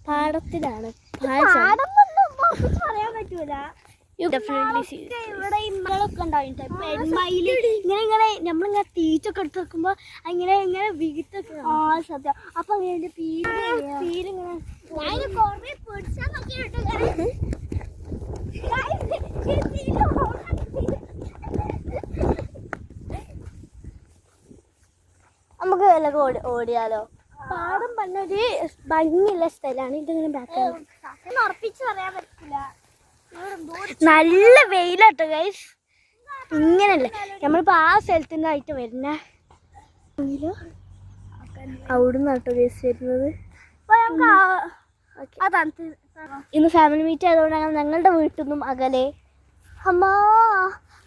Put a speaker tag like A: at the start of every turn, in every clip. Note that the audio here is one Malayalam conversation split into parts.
A: പാടത്തിലാണ് പറയാൻ പറ്റൂല. ഇവിടെ ഇമ്മളൊക്കെ ഉണ്ടാവും. ഇങ്ങനെ നമ്മളിങ്ങനെ തീറ്റൊക്കെ എടുത്ത് വെക്കുമ്പോ ഇങ്ങനെ വീട്ടൊക്കെ സത്യം. അപ്പൊ അതിന്റെ പീരിങ്ങനെ നമുക്ക് വല്ലതും ഓടിയാലോ? പാടം പറഞ്ഞൊരു ഭംഗിയുള്ള സ്ഥലമാണ്. ഇതിങ്ങനെ ബാക്ക് ഉറപ്പിച്ച് പറയാൻ പറ്റില്ല. നല്ല വെയിലാട്ടോ ഗൈസ്. ഇങ്ങനല്ലേ നമ്മളിപ്പോ ആ സ്ഥലത്തിനായിട്ട് വരുന്ന അവിടുന്ന് കേട്ടോ ഗൈസ് വരുന്നത്. ഇന്ന് ഫാമിലി മീറ്റ് ആയതുകൊണ്ടാണ് ഞങ്ങളുടെ വീട്ടിൽ നിന്നും അകലെ. അമ്മാ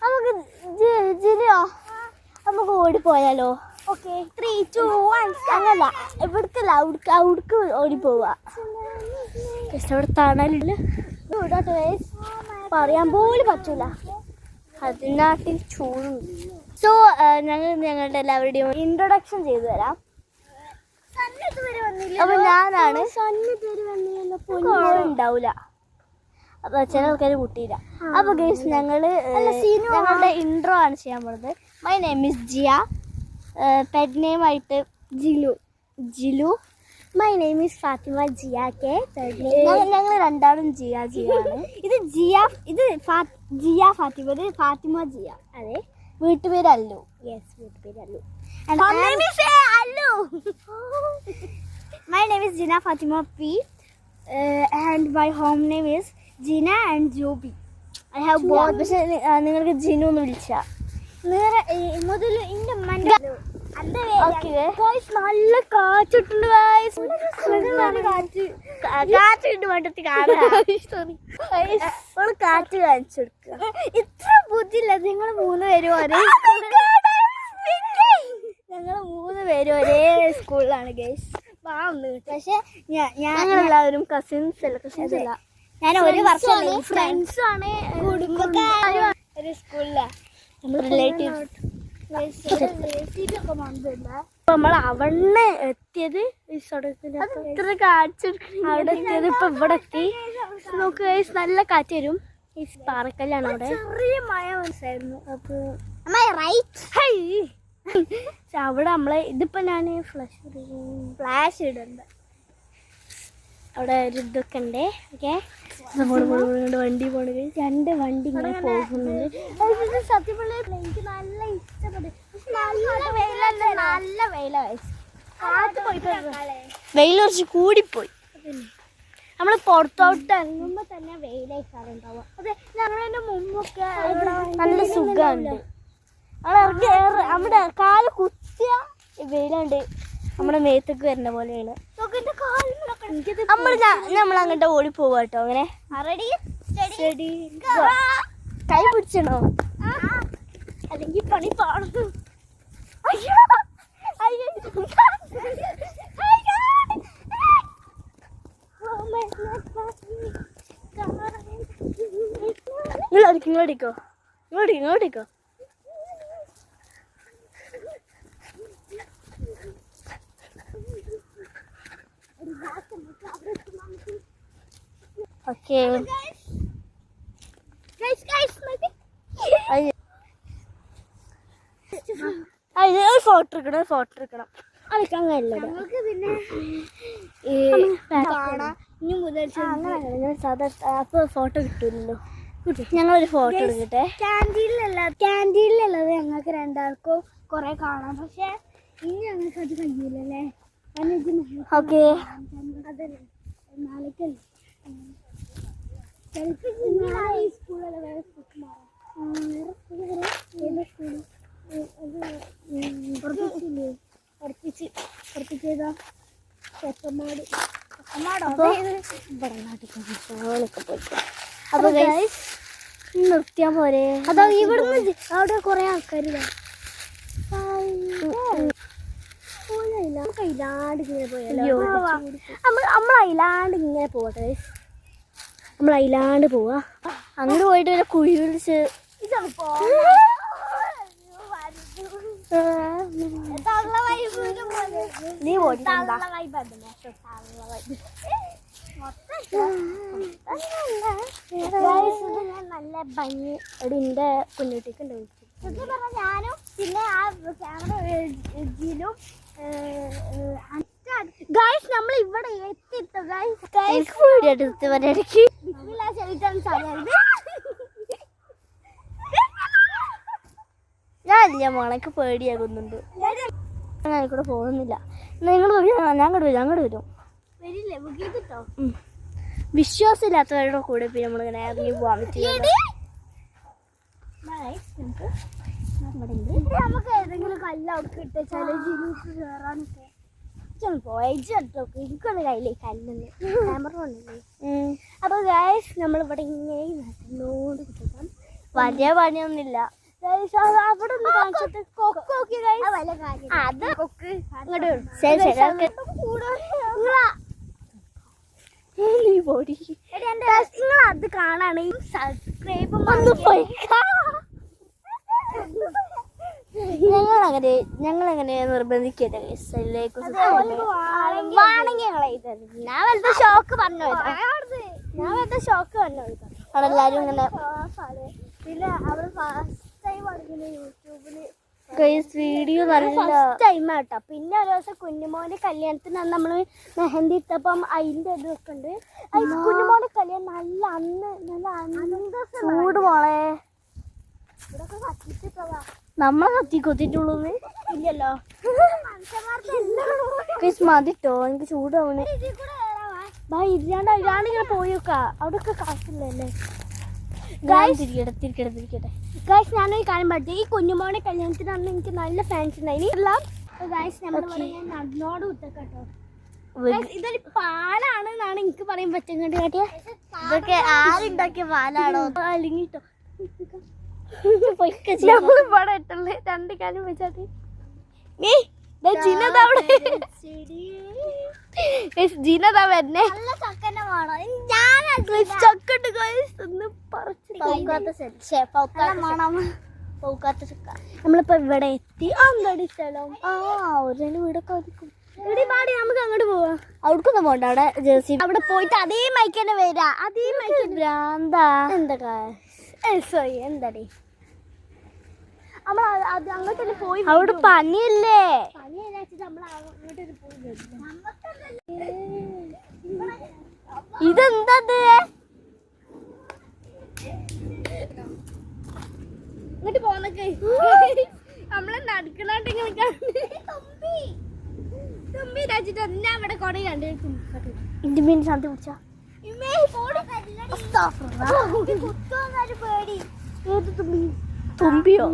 A: നമുക്ക് ജിനിയോ നമുക്ക് ഓടിപ്പോയാലോ? ഓക്കെ 3, 2, 1 അങ്ങനല്ല, എവിടക്കല്ല അവിടക്ക് ഓടിപ്പോവാ. അവിടെ തണലില്ല പറയാൻ പോലും പറ്റൂല, അതിനാട്ടിൽ ചൂടും. സോ ഞങ്ങളുടെ എല്ലാവരുടെയും ഇൻട്രൊഡക്ഷൻ ചെയ്തു തരാം. അപ്പൊ ഞാനാണ് ഉണ്ടാവൂല, അപ്പൊ ചില ആൾക്കാർ കൂട്ടിയില്ല. അപ്പൊ ഗൈസ് ഞങ്ങളുടെ ഇൻട്രോ ആണ് ചെയ്യാൻ പോകുന്നത്. My name is Jiya, pet name ആയിട്ട് Jilu. My name is Fathima Jiya K. ഞങ്ങൾ രണ്ടാളും ജിയ ആണ്. ഇത് ജിയ ഫാത്തിമ, ഇത് ഫാത്തിമ ജിയ. അതെ, വീട്ടുപേര് അല്ലു. യെസ്, വീട്ടുപേര് Allu. My name is Jina Fathima P and my home name is Jina and Joby. I have both. പക്ഷെ നിങ്ങൾക്ക് ജിനു എന്ന് വിളിച്ച മുതൽ എൻ്റെ ഉമ്മൻ്റെ നല്ല കാറ്റിട്ടുണ്ട്. കാറ്റുണ്ട് മട്ടത്തി കാറ്റ് കാണിച്ചു കൊടുക്കുക. ഇത്ര ബുദ്ധിയില്ല. നിങ്ങൾ 3 പേരും ഒരേ ഒരേ സ്കൂളിലാണ് ഗൈസ്. പക്ഷെ ഞങ്ങളെല്ലാവരും കസിൻസ് അല്ല, ഞാൻ ഒരു വർഷം ഫ്രണ്ട്സ് ആണ്, കുടുംബക്കാരും ഒരു സ്കൂളിലാണ്. നമ്മൾ റിലേറ്റീവ്സ്. നമ്മൾ അവിടെ എത്തിയത് അവിടെ എത്തിയത് ഇപ്പൊ ഇവിടെ എത്തി. നോക്ക് ഗൈസ്, നല്ല കാറ്റ് വരും. ഈ പാറക്കല്ലാണ് അവിടെ. ചെറിയ മഴ മനസ്സിലായിരുന്നു. അപ്പൊ അവിടെ നമ്മളെ ഇതിപ്പോ ഞാൻ ഫ്ലാഷ് ഇടുന്നുണ്ട്. അവിടെ ഒരു ഇതൊക്കെ ഉണ്ട്. ഓക്കെ, വണ്ടി പോണത് 2 വണ്ടി ഇങ്ങനെ പോകുന്നുണ്ട്. സത്യം പറഞ്ഞാൽ എനിക്ക് നല്ല ഇഷ്ടപ്പെട്ടു. നല്ല വെയിൽ കുറച്ച് കൂടിപ്പോയി. നമ്മൾ പുറത്തോട്ട് ഇറങ്ങുമ്പോ തന്നെ വെയിലായിക്കാറുണ്ടാവുക. അതെ, ഞങ്ങളുടെ മുമ്പൊക്കെ നല്ല സുഖമുണ്ട്. നമ്മുടെ കാല് കുത്തിയ വെയിലുണ്ട്, നമ്മുടെ മേത്തേക്ക് വരുന്ന പോലെയാണ്. നമ്മൾ അങ്ങോട്ട് ഓടി പോവാ കേട്ടോ. അങ്ങനെ കൈ പിടിച്ചണോ? അല്ലെങ്കിൽ പണി പാടുന്നു. ഇങ്ങോട്ടിക്കോ. ഓക്കെ, ഫോട്ടോ എടുക്കണം. അതൊക്കെ അങ്ങനെയല്ല. അപ്പൊ ഫോട്ടോ കിട്ടൂലല്ലോ. ഞങ്ങളൊരു ഫോട്ടോ എടുക്കട്ടെ. ക്യാൻറ്റീനിലല്ലാതെ ഞങ്ങൾക്ക് 2 കുറെ കാണാം. പക്ഷെ ഇനി ഞങ്ങൾക്ക് അത് കഴിയൂലല്ലേ. ഓക്കെ, അതല്ലേ നാളേക്കല്ലേ. അപ്പൊ നിർത്തിയാ പോരെ? അതോ ഇവിടുന്ന് അവിടെ കൊറേ ആൾക്കാരില്ല. അയിലാണ്ട് ഇങ്ങനെ പോയാലോ? നമ്മൾ അയിലാണ്ട് ഇങ്ങനെ പോട്ടെ. നമ്മൾ അയിലാണ്ട് പോവാ. അങ്ങോട്ട് പോയിട്ട് കുഴി വിളിച്ച് നീ നല്ല ഭംഗി എടിന്റെ കുഞ്ഞുട്ടിക്ക് ഞാനും പിന്നെ ആ ക്യാമറയിലും ഗൈസ് നമ്മൾ ഇവിടെ എത്തിട്ടോ ഗൈസ് വീഡിയോ എടുത്ത് വരടിക്ക് ഞാനില്ല മോളേക്ക് പേടിയാകുന്നുണ്ട് ഞാൻ കൂടെ പോകുന്നില്ല നിങ്ങൾ ഞാൻ അങ്ങോട്ട് വരും വിശ്വാസമില്ലാത്തവരുടെ കൂടെ പിന്നെ നമ്മളിങ്ങനെ ഇറങ്ങി പോകാൻ പറ്റില്ല നമുക്ക് ഏതെങ്കിലും കല്ല് അവിടെ ഇട്ടാല് ജിനൂക്ക് കയറാനൊക്കെ എനിക്കൊന്ന് കയ്യിലേ കല്ലുണ്ട് ക്യാമറ ഉണ്ടല്ലേ. അപ്പൊ ഗൈസ് നമ്മളിവിടെ ഇങ്ങനെ നടന്നോണ്ട് കിട്ടാം വലിയ പണിയൊന്നുമില്ല. അവിടെ ഒന്ന് കാണിച്ചിട്ട് കൊക്ക് നോക്കി അത് കൊക്ക് ഇങ്ങോട്ട് അത് കാണാണ് സബ്സ്ക്രൈബ് ഞങ്ങളങ്ങനെ നിർബന്ധിക്കട്ടെ ഞാൻ വെറുതെ ഷോക്ക് പറഞ്ഞു അവിടെല്ലാരും ഇങ്ങനെ പിന്നെ വീഡിയോ നല്ല ടൈം ആട്ടോ. പിന്നെ ഒരു ദിവസം കുഞ്ഞുമോന്റെ കല്യാണത്തിന് നമ്മള് മെഹന്തി ഇട്ടപ്പം അതിന്റെ ഇതൊക്കെ ഉണ്ട്. കുഞ്ഞുമോന്റെ കല്യാണം നല്ല ചൂട് മോളെ നമ്മളെ കത്തി കൊത്തിട്ടുള്ളൂ ഇല്ലല്ലോ മതിട്ടോ എനിക്ക് ചൂടാവണേ ഇല്ലാണ്ടിങ്ങനെ പോയോക്കാ അവിടെയൊക്കെ കാശില്ലല്ലേ. തിരിക്കട്ടെ ഗൈസ് ഞാനൊരു കാര്യം പറഞ്ഞു ഈ കുഞ്ഞുമോനെ കല്യാണത്തിന് അന്ന് എനിക്ക് നല്ല ഫാൻസ് ഉണ്ടായി നടന്നോട് കുത്തട്ടോ. ഇതൊരു പാലാണെന്നാണ് എനിക്ക് പറയാൻ പറ്റുന്നത് കേട്ടിയ ഇതൊക്കെ ആരുണ്ടാക്കിയ പാലാണോ അലിങ്ങിട്ടോ നമ്മളിവിടെ ഇട്ടുള്ളു രണ്ട് കാലം വെച്ചാൽ ജീനതാ വരുന്നേ നമ്മളിപ്പോ ഇവിടെ എത്തി അങ്ങടി സ്ഥലം ഒരു വീടൊക്കെ പാടി നമുക്ക് അങ്ങോട്ട് പോവാം. അവിടക്കൊന്നും പോണ്ട അവിടെ ജേഴ്സി അവിടെ പോയിട്ട് അതേ മൈക്ക് തന്നെ വരാ അതേ മൈക്ക് ഭ്രാന്താ എന്താ സോറി എന്താടി നമ്മൾ അങ്ങോട്ടല്ലേ പോയി അവിടെ പനിയല്ലേ ഇതെന്താ ഇങ്ങോട്ട് പോന്നൊക്കെ നമ്മളെ നടക്കണോട്ടെങ്കിൽ തുമ്പി രാജിട്ട് എന്നാ അവിടെ കൊട കണ്ടു ഇന്ത്യ മീൻ ശാന്തി പിടിച്ച തുമ്പിയോ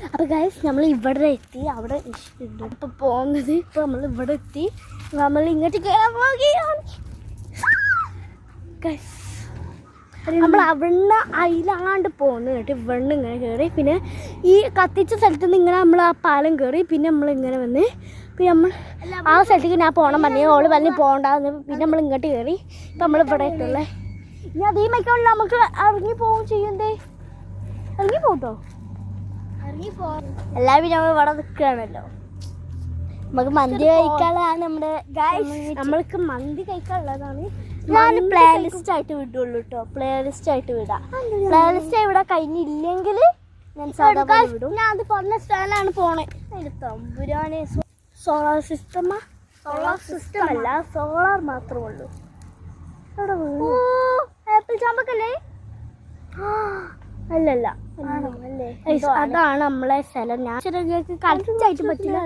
A: അപ്പൊ ഗൈസ് നമ്മൾ ഇവിടെ എത്തി അവിടെ ഇപ്പൊ പോകുന്നത് ഇപ്പൊ നമ്മൾ ഇവിടെ എത്തി നമ്മൾ ഇങ്ങോട്ട് നമ്മൾ അവിടുന്ന് അയിലാണ്ട് പോകുന്നു കേട്ടോ ഇവിടുന്ന് ഇങ്ങനെ കയറി പിന്നെ ഈ കത്തിച്ച സ്ഥലത്ത് നിന്ന് ഇങ്ങനെ നമ്മൾ ആ പാലം കയറി പിന്നെ നമ്മൾ ഇങ്ങനെ വന്ന് പിന്നെ നമ്മൾ ആ സ്ഥലത്തേക്ക് ഞാൻ പോകണം പറഞ്ഞു ഓള് പറഞ്ഞ് പോകണ്ടെന്ന് പിന്നെ നമ്മൾ ഇങ്ങോട്ട് കയറി ഇപ്പം നമ്മൾ ഇവിടെ എത്തുള്ളേ ഇനി അതേ മൈക്കുള്ള നമുക്ക് ഇറങ്ങി പോവും ചെയ്യണ്ടേ ഇറങ്ങി പോട്ടോ എല്ലാവരും നമ്മൾ ഇവിടെ നിൽക്കുകയാണല്ലോ നമുക്ക് മന്തി കഴിക്കാനുള്ളതാണ് നമ്മുടെ നമ്മൾക്ക് മന്തി കഴിക്കാനുള്ളതാണ്. ഞാൻ പ്ലേ ലിസ്റ്റ് ആയിട്ട് വിടുള്ളൂ കേട്ടോ പ്ലേ ലിസ്റ്റ് ആയിട്ട് വിടാം. പ്ലേ ലിസ്റ്റ് ഇവിടെ കഴിഞ്ഞില്ലെങ്കിൽ ഞാൻ ഞാൻ അത് പറഞ്ഞ സ്ഥലമാണ് പോണേ തമ്പുരാനെ സോളാർ സിസ്റ്റം അല്ല സോളാർ മാത്രമേ ഉള്ളൂ. ആപ്പിൾ ചാമ്പക്കല്ലേ അല്ലല്ല അതാണ് നമ്മളെ സ്ഥലം. ഞാൻ ചെറുകൾക്ക് കറക്റ്റായിട്ട് പറ്റില്ല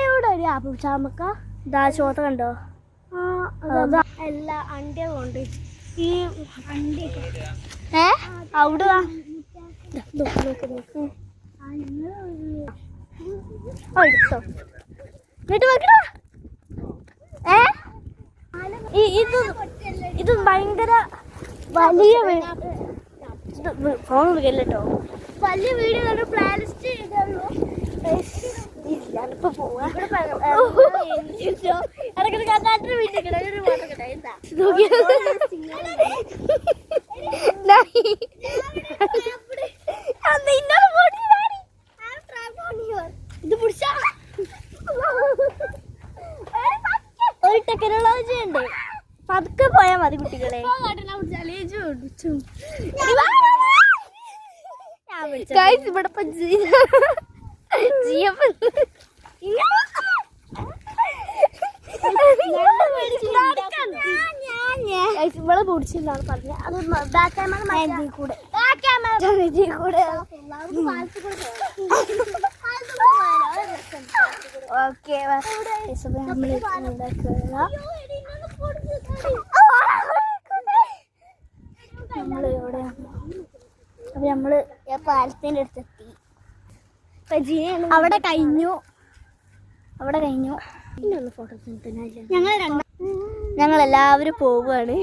A: എവിടെ ഒരു ആപ്പിൾ ചാമ്പക്ക ഇതാ ചോത്ത കണ്ടോ എല്ലാ അണ്ടിയ കൊണ്ട് ഈ അണ്ടി അവിടെ എടുത്തോ വീട്ട് വെക്കടാ. ഇത് ഭയങ്കര വലിയ ഫോൺ വിളിക്കല്ലോ വലിയ വീഡിയോ കണ്ടു പ്ലേ ലിസ്റ്റ് ചെയ്തല്ലോ ഞാനിപ്പോ പോവാ വീട്ടിൽ ഇവിടെ ഇവളെ പിടിച്ചിട്ടാണ് പറഞ്ഞത്. അത് ബാക്ക് ക്യാമറ കൂടെ ഓക്കെ നമ്മള് പാലത്തിന്റെ അടുത്തെത്തി. അവിടെ കഴിഞ്ഞു. ഞങ്ങളെല്ലാവരും പോവുകയാണ്.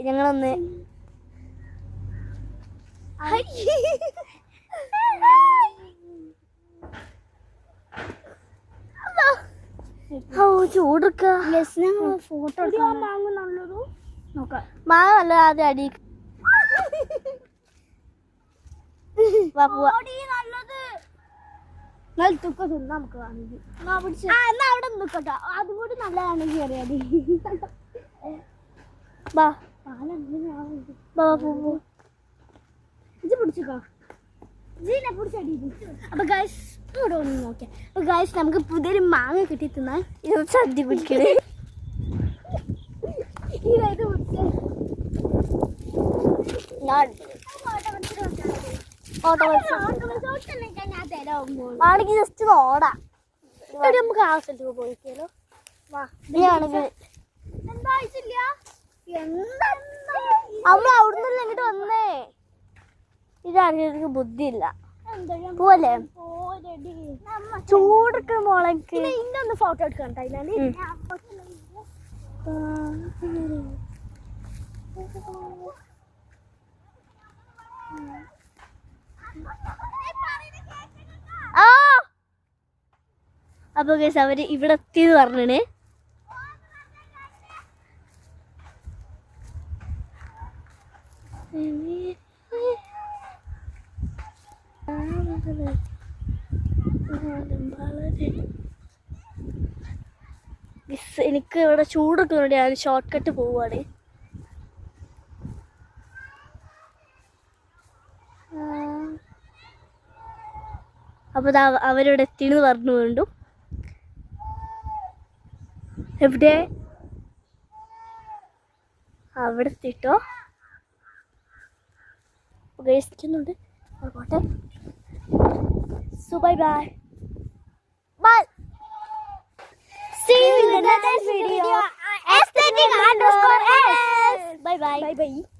A: ഞങ്ങളൊന്ന് ചൂടെടുക്ക ഫോട്ടോ മാങ്ങ നല്ല ആദ്യം അടി നമുക്ക് അവിടെ നിൽക്കട്ടോ. അതും കൂടി നല്ലതാണെങ്കിൽ അറിയാതെ ഇത് പിടിച്ചോ. അപ്പൊ ഗൈസ് ഇവിടെ ഒന്ന് നോക്കിയാ. അപ്പൊ ഗൈസ് നമുക്ക് പുതിയൊരു മാങ്ങ കിട്ടി തിന്നാൻ. ഇത് സദ്യ പിടിക്കണേ. ആണെങ്കിൽ ജസ്റ്റ് ഓടാ. നമുക്ക് ആ സ്ഥലത്ത് പോയിക്കാലോ. അമ്മ അവിടുന്ന് ഇങ്ങോട്ട് വന്നേ. ഇതാണെങ്കിൽ ബുദ്ധിയില്ല. പോലെ ചൂടൊക്കെ മോളക്ക് ഇന്നൊന്ന് ഫോട്ടോ എടുക്കണ്ട. അപ്പൊ ഗൈസ് അവര് ഇവിടെ എത്തിയത് പറഞ്ഞേ. എനിക്ക് ഇവിടെ ചൂടൊക്കെ വേണ്ടി ഞാൻ ഷോർട്ട് കട്ട് പോവാണ്. അപ്പൊ അവരിവിടെ എത്തിന്ന് പറഞ്ഞു. വീണ്ടും എവിടെ അവിടെ എത്തിട്ടോ ഉപയോഗിക്കുന്നുണ്ട്. പോട്ടെ. So bye bye. Bye. See you in the next video. Aesthetic_S. Bye bye. Bye bye.